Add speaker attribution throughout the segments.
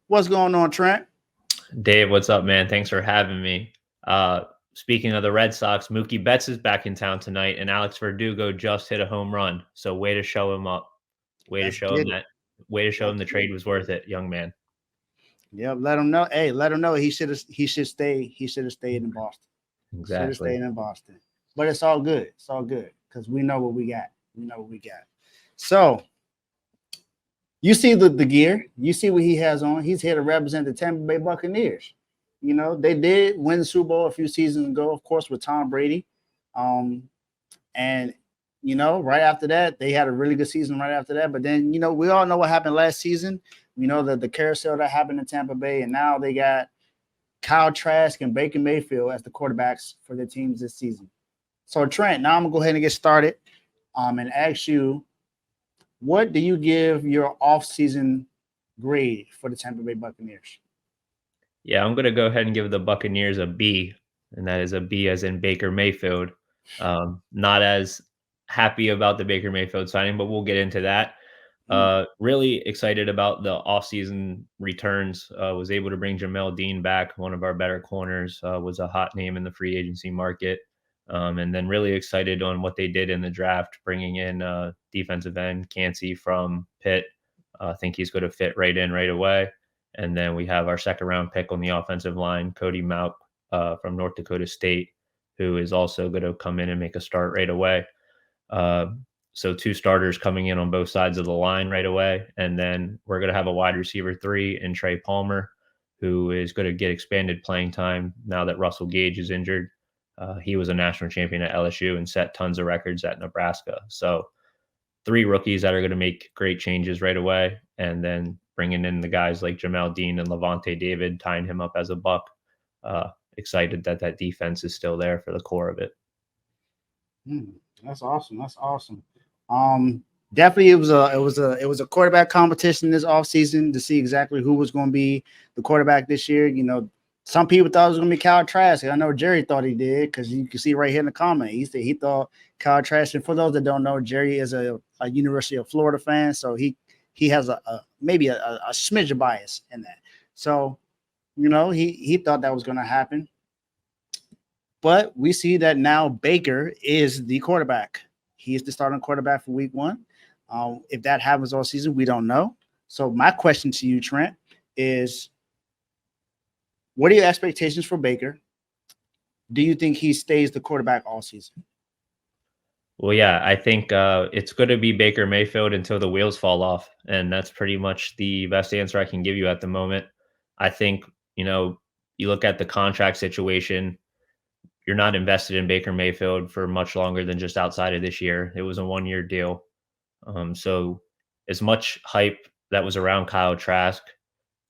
Speaker 1: What's going on, Trent?
Speaker 2: Dave, what's up, man? Thanks for having me. Uh, Speaking of the Red Sox, Mookie Betts is back in town tonight, and Alex Verdugo just hit a home run. So way to show him up. Way to
Speaker 1: Let's
Speaker 2: show him
Speaker 1: get it.
Speaker 2: that. Way to show him
Speaker 1: Let's
Speaker 2: the
Speaker 1: get
Speaker 2: trade
Speaker 1: it.
Speaker 2: was worth it, young man.
Speaker 1: Yep, let him know. Hey, let him know he should stay. He should have stayed in Boston. Should have
Speaker 2: Exactly.
Speaker 1: stayed in Boston. But it's all good. It's all good because we know what we got. We know what we got. So you see the gear. You see what he has on. He's here to represent the Tampa Bay Buccaneers. They did win the Super Bowl a few seasons ago, of course, with Tom Brady. Um, and right after that, they had a really good season right after that. But then, we all know what happened last season. We know that the carousel that happened in Tampa Bay, and now they got Kyle Trask and Baker Mayfield as the quarterbacks for their teams this season. So Trent, now I'm gonna go ahead and get started, and ask you, what do you give your off-season grade for the Tampa Bay Buccaneers?
Speaker 2: Yeah, I'm gonna go ahead and give the Buccaneers a B, and that is a B as in Baker Mayfield. Not as happy about the Baker Mayfield signing, but we'll get into that.
Speaker 1: Mm,
Speaker 2: Really excited about the offseason returns. Was able to bring Jamel Dean back, one of our better corners. Was a hot name in the free agency market. And then really excited on what they did in the draft, bringing in defensive end Cansey from Pitt. I think he's going to fit right in right away. And then we have our second round pick on the offensive line, Cody Mauk from North Dakota State, who is also going to come in and make a start right away. Uh, so two starters coming in on both sides of the line right away. And then we're going to have a wide receiver three in Trey Palmer, who is going to get expanded playing time now that Russell Gage is injured. He was a national champion at LSU and set tons of records at Nebraska. So three rookies that are going to make great changes right away. And then bringing in the guys like Jamel Dean and Levante David, tying him up as a buck. Excited that that defense is still there for the core of it.
Speaker 1: mm, that's awesome. That's awesome. Um, Definitely, it was a quarterback competition this offseason to see exactly who was going to be the quarterback this year. Some people thought it was going to be Kyle Trask. I know Jerry thought he did because you can see right here in the comment. He said he thought Kyle Trask. And for those that don't know, Jerry is a University of Florida fan, so he has maybe a smidge of bias in that. So he thought that was going to happen. But we see that now Baker is the quarterback. He is the starting quarterback for week one. If that happens all season, we don't know. So my question to you, Trent, is what are your expectations for Baker? Do you think he stays the quarterback all season?
Speaker 2: Well, yeah, I think it's going to be Baker Mayfield until the wheels fall off. And that's pretty much the best answer I can give you at the moment. I think, you look at the contract situation, you're not invested in Baker Mayfield for much longer than just outside of this year. It was a 1 year deal. So, as much hype that was around Kyle Trask,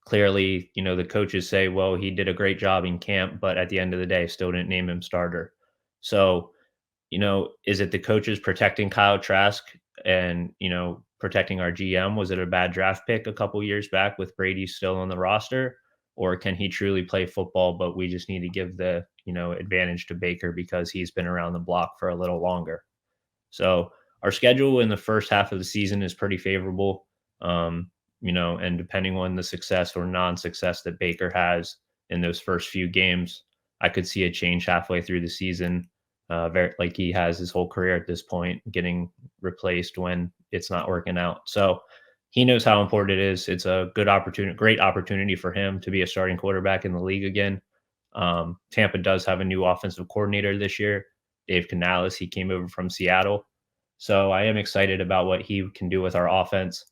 Speaker 2: clearly, the coaches say, well, he did a great job in camp, but at the end of the day, still didn't name him starter. So, is it the coaches protecting Kyle Trask and, protecting our GM? Was it a bad draft pick a couple years back with Brady still on the roster? Or can he truly play football, but we just need to give the, advantage to Baker because he's been around the block for a little longer? So our schedule in the first half of the season is pretty favorable. And depending on the success or non-success that Baker has in those first few games, I could see a change halfway through the season, very like he has his whole career at this point, getting replaced when it's not working out. So he knows how important it is. It's a good opportunity, great opportunity for him to be a starting quarterback in the league again. Tampa does have a new offensive coordinator this year, Dave Canales. He came over from Seattle. So I am excited about what he can do with our offense.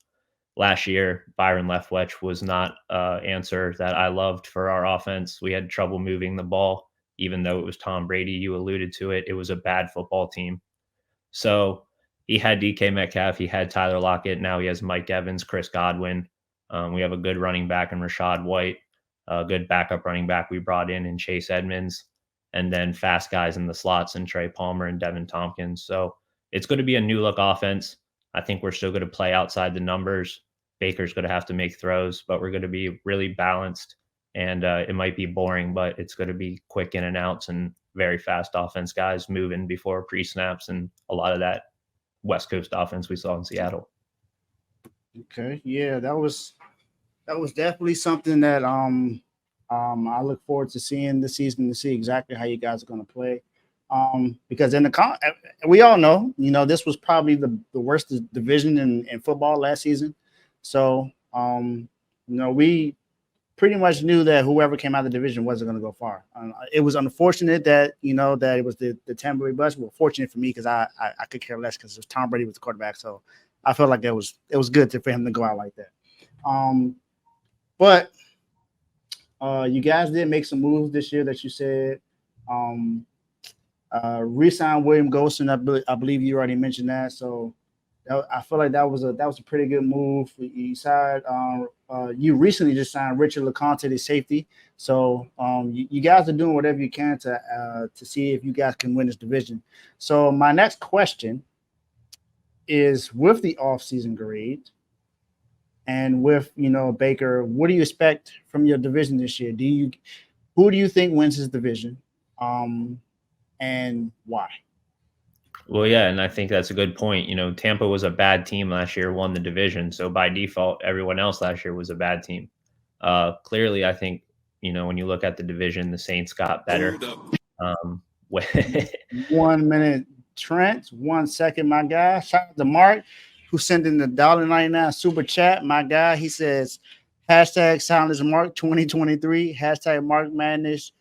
Speaker 2: Last year, Byron Leftwich was not an answer that I loved for our offense. We had trouble moving the ball, even though it was Tom Brady. You alluded to it. It was a bad football team. So he had DK Metcalf, he had Tyler Lockett. Now he has Mike Evans, Chris Godwin. We have a good running back in Rashad White, a good backup running back we brought in Chase Edmonds, and then fast guys in the slots and Trey Palmer and Devin Tompkins. So it's going to be a new look offense. I think we're still going to play outside the numbers. Baker's going to have to make throws, but we're going to be really balanced. And it might be boring, but it's going to be quick in and outs and very fast offense guys moving before pre snaps and a lot of that West Coast offense we saw in Seattle.
Speaker 1: Okay, yeah, that was. that was definitely something that I look forward to seeing this season to see exactly how you guys are going to play. Because we all know, this was probably the worst division in football last season. So, we pretty much knew that whoever came out of the division wasn't going to go far. It was unfortunate that that it was the Tampa Bay Bucks. Well, fortunate for me because I could care less because Tom Brady was the quarterback. So I felt like it was good for him to go out like that. Um, but you guys did make some moves this year that you said. Um, Resign William Golson. I believe you already mentioned that. So I feel like that was a pretty good move. You recently just signed Richard LeConte, the safety. So you guys are doing whatever you can to see if you guys can win this division. So my next question is with the offseason grade and with Baker, what do you expect from your division this year? Who do you think wins this division, and why?
Speaker 2: Well, yeah, and I think that's a good point. Tampa was a bad team last year, won the division, so by default, everyone else last year was a bad team. Clearly, I think when you look at the division, the Saints got better. Um,
Speaker 1: 1 minute, Trent. 1 second, my guy. Shout out to Mark, who sent in the $1.99 super chat. My guy, he says, hashtag Silence Mark 2023, hashtag Mark Madness,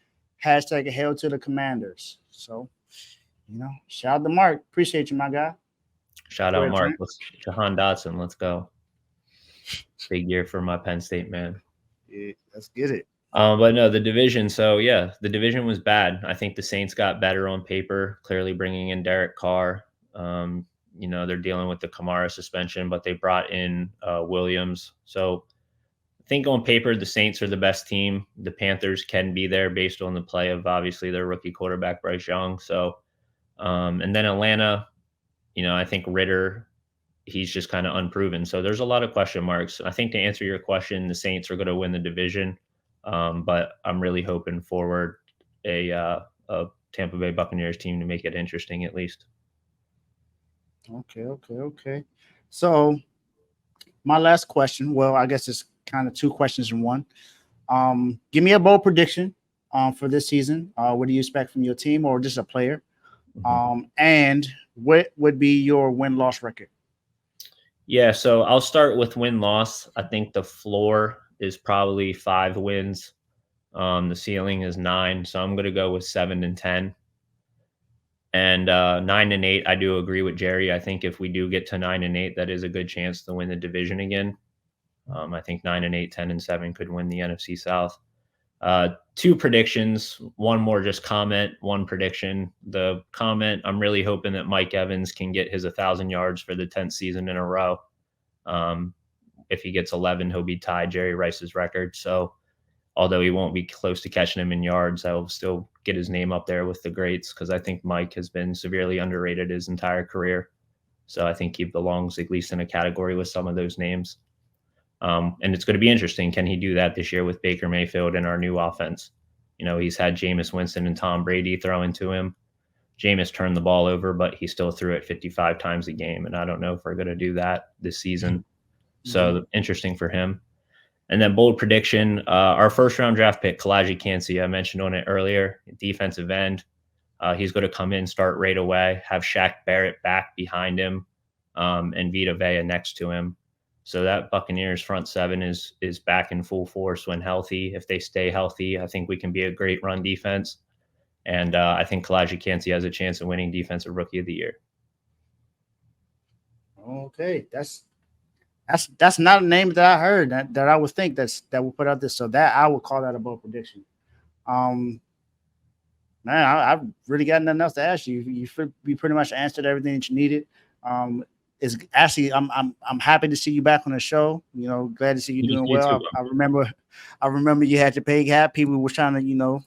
Speaker 1: hashtag Hail to the Commanders. So, shout out to Mark. Appreciate you, my guy.
Speaker 2: Shout
Speaker 1: Go
Speaker 2: out
Speaker 1: ahead,
Speaker 2: Mark.
Speaker 1: Trent.
Speaker 2: Jahan Dotson. Let's go. Big year for my Penn State man.
Speaker 1: Yeah, let's get it.
Speaker 2: But no, the division. So yeah, the division was bad. I think the Saints got better on paper, clearly bringing in Derek Carr. They're dealing with the Kamara suspension, but they brought in Williams. So I think on paper, the Saints are the best team. The Panthers can be there based on the play of obviously their rookie quarterback, Bryce Young. So, and then Atlanta, I think Ritter, he's just kind of unproven. So there's a lot of question marks. I think to answer your question, the Saints are going to win the division, but I'm really hoping forward a Tampa Bay Buccaneers team to make it interesting at least.
Speaker 1: Okay, okay, okay. So, my last question. Well, I guess it's kind of two questions in one. Give me a bold prediction for this season. What do you expect from your team or just a player?
Speaker 2: Mhm.
Speaker 1: And what would be your win loss record?
Speaker 2: Yeah, so I'll start with win loss. I think the floor is probably 5 wins. The ceiling is 9, so I'm going to go with 7-10. And 9-8, I do agree with Jerry. I think if we do get to 9-8, that is a good chance to win the division again. I think 9-8, 10-7 could win the NFC South. Two predictions, one more just comment, one prediction. The comment, I'm really hoping that Mike Evans can get his 1,000 yards for the 10th season in a row. If he gets 11, he'll be tied Jerry Rice's record. So although he won't be close to catching him in yards, I'll still get his name up there with the greats because I think Mike has been severely underrated his entire career. So I think he belongs at least in a category with some of those names. And it's going to be interesting. Can he do that this year with Baker Mayfield and our new offense? He's had Jameis Winston and Tom Brady throwing to him. Jameis turned the ball over, but he still threw it 55 times a game. And I don't know if we're going to do that this season. So interesting for him. And then bold prediction, our first round draft pick, Kalaji Kancey, I mentioned on it earlier, defensive end. He's going to come in, start right away, have Shaq Barrett back behind him, and Vita Vea next to him. So that Buccaneers front seven is back in full force when healthy. If they stay healthy, I think we can be a great run defense. And I think Kalaji Kancey has a chance of winning Defensive Rookie of the Year.
Speaker 1: Okay, that's not a name that I heard that I would think that will put out this. So that I would call that a bold prediction. Um, Man, I've really got nothing else to ask you. You pretty much answered everything that you needed. It's actually I'm happy to see you back on the show. Glad to see you doing
Speaker 2: You too.
Speaker 1: well. I remember you had your pay gap. People were trying to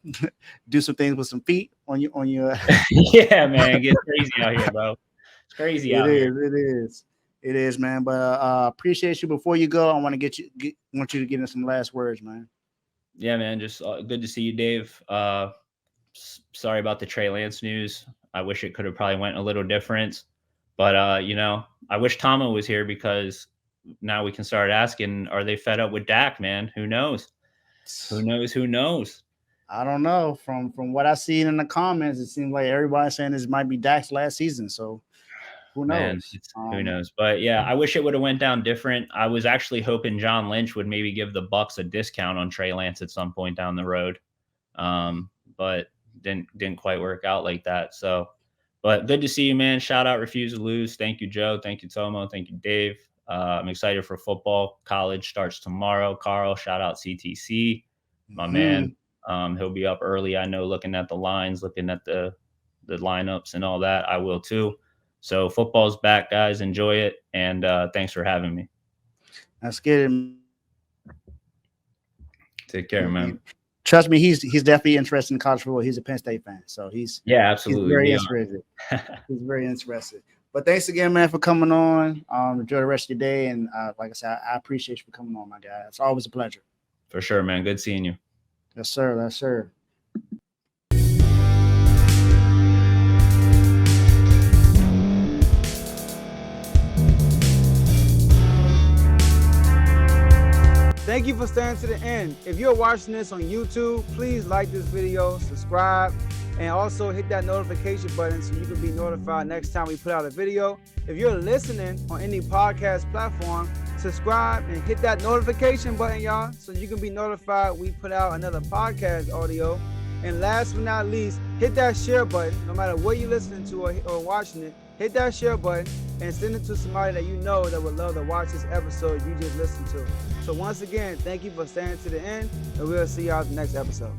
Speaker 1: do some things with some feet on your.
Speaker 2: Yeah, man, it gets crazy out here, bro. It's crazy
Speaker 1: It
Speaker 2: out here.
Speaker 1: is, it is, man. But appreciate you. Before you go, I want to want you to get in some last words, man.
Speaker 2: Yeah, man, just good to see you, Dave. Sorry about the Trey Lance news. I wish it could have probably went a little different, but I wish Tomo was here because now we can start asking, are they fed up with Dak, man? Who knows? Who knows? Who knows?
Speaker 1: I don't know. From what I seen in the comments, it seems like everybody's saying this might be Dak's last season. So who
Speaker 2: Man,
Speaker 1: knows?
Speaker 2: who knows? But yeah, I wish it would have went down different. I was actually hoping John Lynch would maybe give the Bucks a discount on Trey Lance at some point down the road. But didn't quite work out like that. So, but good to see you, man. Shout out Refuse to Lose. Thank you, Joe. Thank you, Tomo. Thank you, Dave. I'm excited for football. College starts tomorrow. Carl, shout out CTC, my man. He'll be up early. I know, looking at the lines, looking at the lineups and all that. I will too. So football's back, guys. Enjoy it, and thanks for having me.
Speaker 1: Let's get it.
Speaker 2: Take care, man.
Speaker 1: Trust me, he's definitely interested in college football. He's a Penn State fan, so
Speaker 2: absolutely
Speaker 1: he's very interested. He's very interested. But thanks again, man, for coming on. Enjoy the rest of your day, and like I said, I appreciate you for coming on, my guy. It's always a pleasure.
Speaker 2: For sure, man. Good seeing you.
Speaker 1: Yes, sir. Yes, sir. Thank you for staying to the end. If you're watching this on YouTube, please like this video, subscribe, and also hit that notification button so you can be notified next time we put out a video. If you're listening on any podcast platform, subscribe and hit that notification button, y'all, so you can be notified we put out another podcast audio. And last but not least, hit that share button. No matter what you're listening to or watching it, hit that share button and send it to somebody that you know that would love to watch this episode you just listened to. So once again, thank you for staying to the end, and we'll see y'all in the next episode.